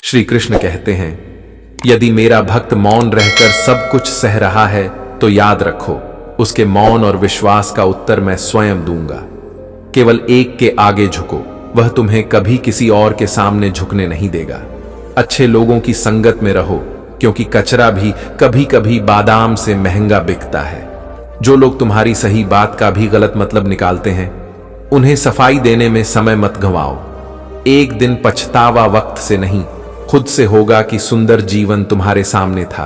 श्री कृष्ण कहते हैं, यदि मेरा भक्त मौन रहकर सब कुछ सह रहा है तो याद रखो, उसके मौन और विश्वास का उत्तर मैं स्वयं दूंगा। केवल एक के आगे झुको, वह तुम्हें कभी किसी और के सामने झुकने नहीं देगा। अच्छे लोगों की संगत में रहो, क्योंकि कचरा भी कभी कभी बादाम से महंगा बिकता है। जो लोग तुम्हारी सही बात का भी गलत मतलब निकालते हैं, उन्हें सफाई देने में समय मत गंवाओ। एक दिन पछतावा वक्त से नहीं, खुद से होगा कि सुंदर जीवन तुम्हारे सामने था,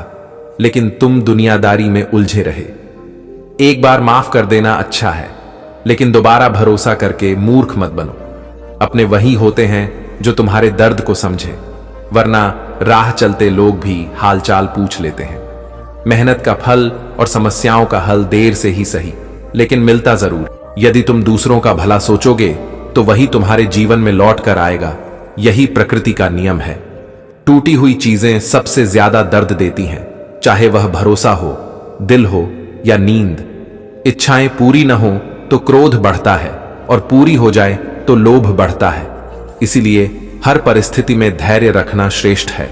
लेकिन तुम दुनियादारी में उलझे रहे। एक बार माफ कर देना अच्छा है, लेकिन दोबारा भरोसा करके मूर्ख मत बनो। अपने वही होते हैं जो तुम्हारे दर्द को समझे, वरना राह चलते लोग भी हालचाल पूछ लेते हैं। मेहनत का फल और समस्याओं का हल देर से ही सही, लेकिन मिलता जरूर। यदि तुम दूसरों का भला सोचोगे तो वही तुम्हारे जीवन में लौट कर आएगा। यही प्रकृति का नियम है। टूटी हुई चीजें सबसे ज्यादा दर्द देती हैं, चाहे वह भरोसा हो, दिल हो या नींद। इच्छाएं पूरी न हो तो क्रोध बढ़ता है, और पूरी हो जाए तो लोभ बढ़ता है। इसीलिए हर परिस्थिति में धैर्य रखना श्रेष्ठ है।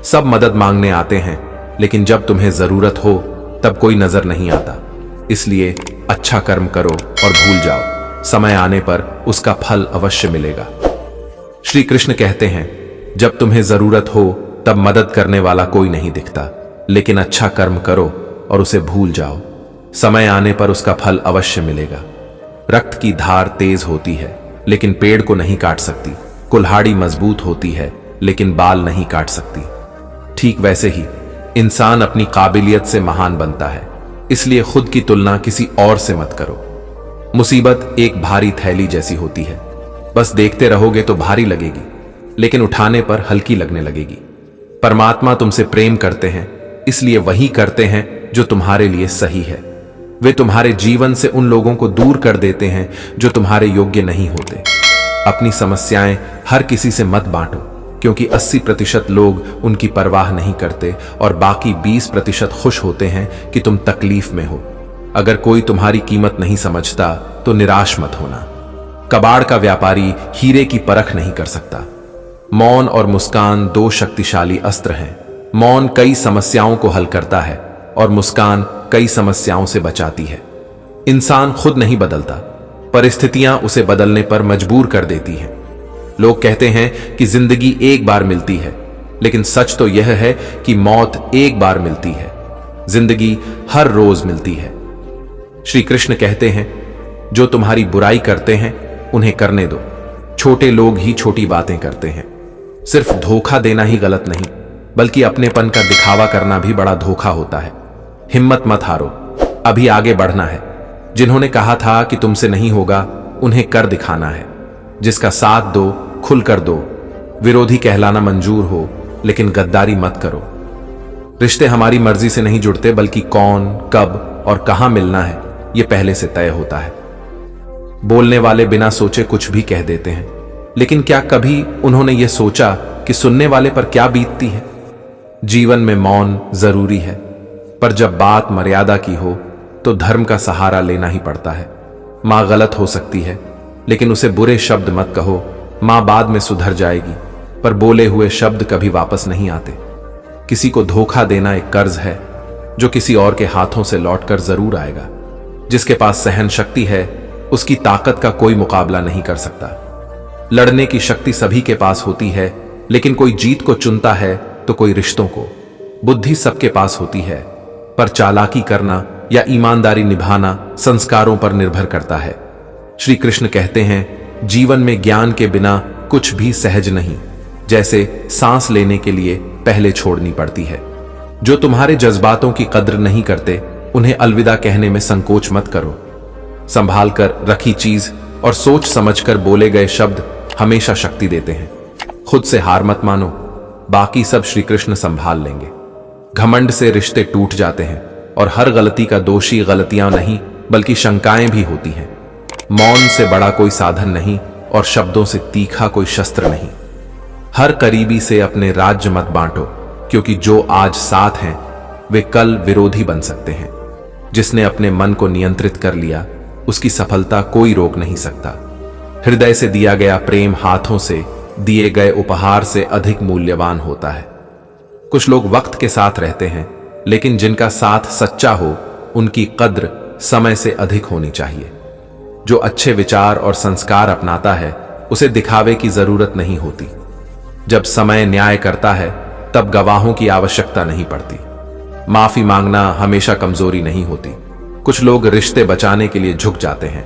सब मदद मांगने आते हैं, लेकिन जब तुम्हें जरूरत हो तब कोई नजर नहीं आता। इसलिए अच्छा कर्म करो और भूल जाओ, समय आने पर उसका फल अवश्य मिलेगा। श्री कृष्ण कहते हैं, जब तुम्हें जरूरत हो तब मदद करने वाला कोई नहीं दिखता, लेकिन अच्छा कर्म करो और उसे भूल जाओ, समय आने पर उसका फल अवश्य मिलेगा। रक्त की धार तेज होती है, लेकिन पेड़ को नहीं काट सकती। कुल्हाड़ी मजबूत होती है, लेकिन बाल नहीं काट सकती। ठीक वैसे ही इंसान अपनी काबिलियत से महान बनता है। इसलिए खुद की तुलना किसी और से मत करो। मुसीबत एक भारी थैली जैसी होती है, बस देखते रहोगे तो भारी लगेगी, लेकिन उठाने पर हल्की लगने लगेगी। परमात्मा तुमसे प्रेम करते हैं, इसलिए वही करते हैं जो तुम्हारे लिए सही है। वे तुम्हारे जीवन से उन लोगों को दूर कर देते हैं जो तुम्हारे योग्य नहीं होते। अपनी समस्याएं हर किसी से मत बांटो, क्योंकि 80% लोग उनकी परवाह नहीं करते और बाकी 20% खुश होते हैं कि तुम तकलीफ में हो। अगर कोई तुम्हारी कीमत नहीं समझता तो निराश मत होना। कबाड़ का व्यापारी हीरे की परख नहीं कर सकता। मौन और मुस्कान दो शक्तिशाली अस्त्र हैं। मौन कई समस्याओं को हल करता है और मुस्कान कई समस्याओं से बचाती है। इंसान खुद नहीं बदलता, परिस्थितियां उसे बदलने पर मजबूर कर देती हैं। लोग कहते हैं कि जिंदगी एक बार मिलती है, लेकिन सच तो यह है कि मौत एक बार मिलती है। जिंदगी हर रोज मिलती है। श्री कृष्ण कहते हैं, जो तुम्हारी बुराई करते हैं उन्हें करने दो। छोटे लोग ही छोटी बातें करते हैं। सिर्फ धोखा देना ही गलत नहीं, बल्कि अपनेपन का दिखावा करना भी बड़ा धोखा होता है। हिम्मत मत हारो, अभी आगे बढ़ना है। जिन्होंने कहा था कि तुमसे नहीं होगा, उन्हें कर दिखाना है। जिसका साथ दो, खुल कर दो। विरोधी कहलाना मंजूर हो, लेकिन गद्दारी मत करो। रिश्ते हमारी मर्जी से नहीं जुड़ते, बल्कि कौन, कब और कहां मिलना है, यह पहले से तय होता है। बोलने वाले बिना सोचे कुछ भी कह देते हैं, लेकिन क्या कभी उन्होंने यह सोचा कि सुनने वाले पर क्या बीतती है? जीवन में मौन जरूरी है, पर जब बात मर्यादा की हो तो धर्म का सहारा लेना ही पड़ता है। मां गलत हो सकती है, लेकिन उसे बुरे शब्द मत कहो। मां बाद में सुधर जाएगी, पर बोले हुए शब्द कभी वापस नहीं आते। किसी को धोखा देना एक कर्ज है, जो किसी और के हाथों से लौटकर जरूर आएगा। जिसके पास सहन शक्ति है, उसकी ताकत का कोई मुकाबला नहीं कर सकता। लड़ने की शक्ति सभी के पास होती है, लेकिन कोई जीत को चुनता है तो कोई रिश्तों को। बुद्धि सबके पास होती है, पर चालाकी करना या ईमानदारी निभाना संस्कारों पर निर्भर करता है। श्री कृष्ण कहते हैं, जीवन में ज्ञान के बिना कुछ भी सहज नहीं। जैसे सांस लेने के लिए पहले छोड़नी पड़ती है। जो तुम्हारे जज्बातों की कद्र नहीं करते, उन्हें अलविदा कहने में संकोच मत करो। संभाल कर रखी चीज और सोच समझकर बोले गए शब्द हमेशा शक्ति देते हैं। खुद से हार मत मानो, बाकी सब श्री कृष्ण संभाल लेंगे। घमंड से रिश्ते टूट जाते हैं, और हर गलती का दोषी गलतियां नहीं, बल्कि शंकाएं भी होती हैं। मौन से बड़ा कोई साधन नहीं, और शब्दों से तीखा कोई शस्त्र नहीं। हर करीबी से अपने राज्य मत बांटो, क्योंकि जो आज साथ हैं वे कल विरोधी बन सकते हैं। जिसने अपने मन को नियंत्रित कर लिया, उसकी सफलता कोई रोक नहीं सकता। हृदय से दिया गया प्रेम हाथों से दिए गए उपहार से अधिक मूल्यवान होता है। कुछ लोग वक्त के साथ रहते हैं, लेकिन जिनका साथ सच्चा हो उनकी कद्र समय से अधिक होनी चाहिए। जो अच्छे विचार और संस्कार अपनाता है उसे दिखावे की जरूरत नहीं होती। जब समय न्याय करता है तब गवाहों की आवश्यकता नहीं पड़ती। माफी मांगना हमेशा कमजोरी नहीं होती। कुछ लोग रिश्ते बचाने के लिए झुक जाते हैं।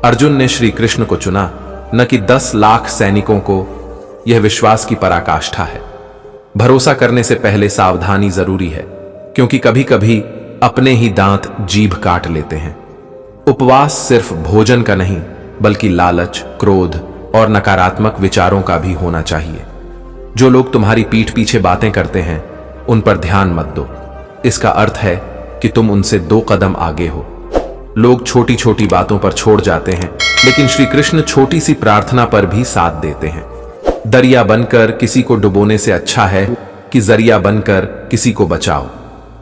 अर्जुन ने श्री कृष्ण को चुना, न कि 10 लाख सैनिकों को। यह विश्वास की पराकाष्ठा है। भरोसा करने से पहले सावधानी जरूरी है, क्योंकि कभी कभी अपने ही दांत जीभ काट लेते हैं। उपवास सिर्फ भोजन का नहीं, बल्कि लालच, क्रोध और नकारात्मक विचारों का भी होना चाहिए। जो लोग तुम्हारी पीठ पीछे बातें करते हैं उन पर ध्यान मत दो। इसका अर्थ है कि तुम उनसे 2 कदम आगे हो। लोग छोटी छोटी बातों पर छोड़ जाते हैं, लेकिन श्री कृष्ण छोटी सी प्रार्थना पर भी साथ देते हैं। दरिया बनकर किसी को डुबोने से अच्छा है कि जरिया बनकर किसी को बचाओ।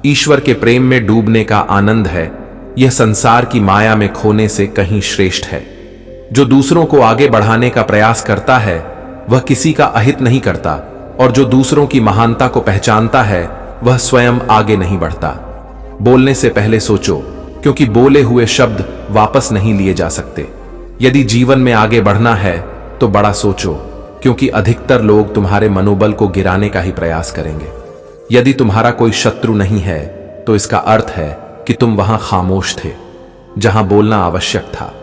ईश्वर के प्रेम में डूबने का आनंद है, यह संसार की माया में खोने से कहीं श्रेष्ठ है। जो दूसरों को आगे बढ़ाने का प्रयास करता है वह किसी का अहित नहीं करता, और जो दूसरों की महानता को पहचानता है वह स्वयं आगे नहीं बढ़ता। बोलने से पहले सोचो, क्योंकि बोले हुए शब्द वापस नहीं लिए जा सकते। यदि जीवन में आगे बढ़ना है तो बड़ा सोचो, क्योंकि अधिकतर लोग तुम्हारे मनोबल को गिराने का ही प्रयास करेंगे। यदि तुम्हारा कोई शत्रु नहीं है तो इसका अर्थ है कि तुम वहां खामोश थे जहां बोलना आवश्यक था।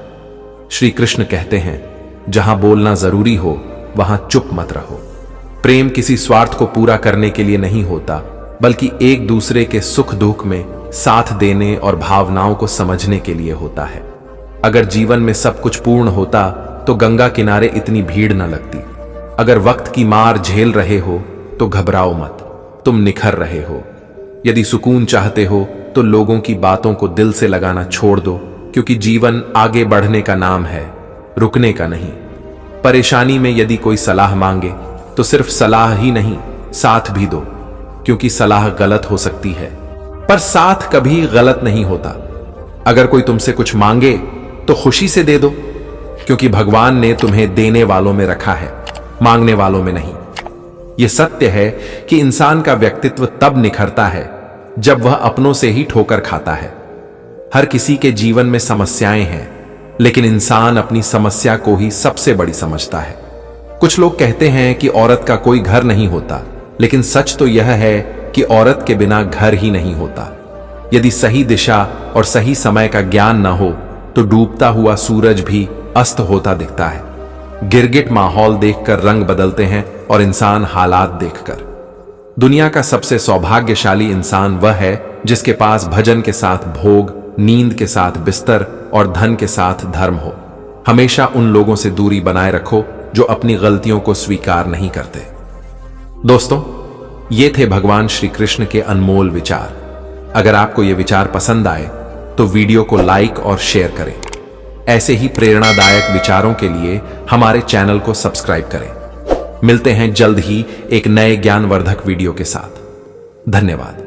श्री कृष्ण कहते हैं, जहां बोलना जरूरी हो वहां चुप मत रहो। प्रेम किसी स्वार्थ को पूरा करने के लिए नहीं होता, बल्कि एक दूसरे के सुख दुख में साथ देने और भावनाओं को समझने के लिए होता है। अगर जीवन में सब कुछ पूर्ण होता तो गंगा किनारे इतनी भीड़ न लगती। अगर वक्त की मार झेल रहे हो तो घबराओ मत, तुम निखर रहे हो। यदि सुकून चाहते हो तो लोगों की बातों को दिल से लगाना छोड़ दो, क्योंकि जीवन आगे बढ़ने का नाम है, रुकने का नहीं। परेशानी में यदि कोई सलाह मांगे तो सिर्फ सलाह ही नहीं, साथ भी दो, क्योंकि सलाह गलत हो सकती है पर साथ कभी गलत नहीं होता। अगर कोई तुमसे कुछ मांगे तो खुशी से दे दो, क्योंकि भगवान ने तुम्हें देने वालों में रखा है, मांगने वालों में नहीं। यह सत्य है कि इंसान का व्यक्तित्व तब निखरता है जब वह अपनों से ही ठोकर खाता है। हर किसी के जीवन में समस्याएं हैं, लेकिन इंसान अपनी समस्या को ही सबसे बड़ी समझता है। कुछ लोग कहते हैं कि औरत का कोई घर नहीं होता, लेकिन सच तो यह है कि औरत के बिना घर ही नहीं होता। यदि सही दिशा और सही समय का ज्ञान न हो तो डूबता हुआ सूरज भी अस्त होता दिखता है। गिरगिट माहौल देखकर रंग बदलते हैं और इंसान हालात देखकर। दुनिया का सबसे सौभाग्यशाली इंसान वह है जिसके पास भजन के साथ भोग, नींद के साथ बिस्तर और धन के साथ धर्म हो। हमेशा उन लोगों से दूरी बनाए रखो जो अपनी गलतियों को स्वीकार नहीं करते। दोस्तों, ये थे भगवान श्री कृष्ण के अनमोल विचार। अगर आपको ये विचार पसंद आए तो वीडियो को लाइक और शेयर करें। ऐसे ही प्रेरणादायक विचारों के लिए हमारे चैनल को सब्सक्राइब करें। मिलते हैं जल्द ही एक नए ज्ञानवर्धक वीडियो के साथ। धन्यवाद।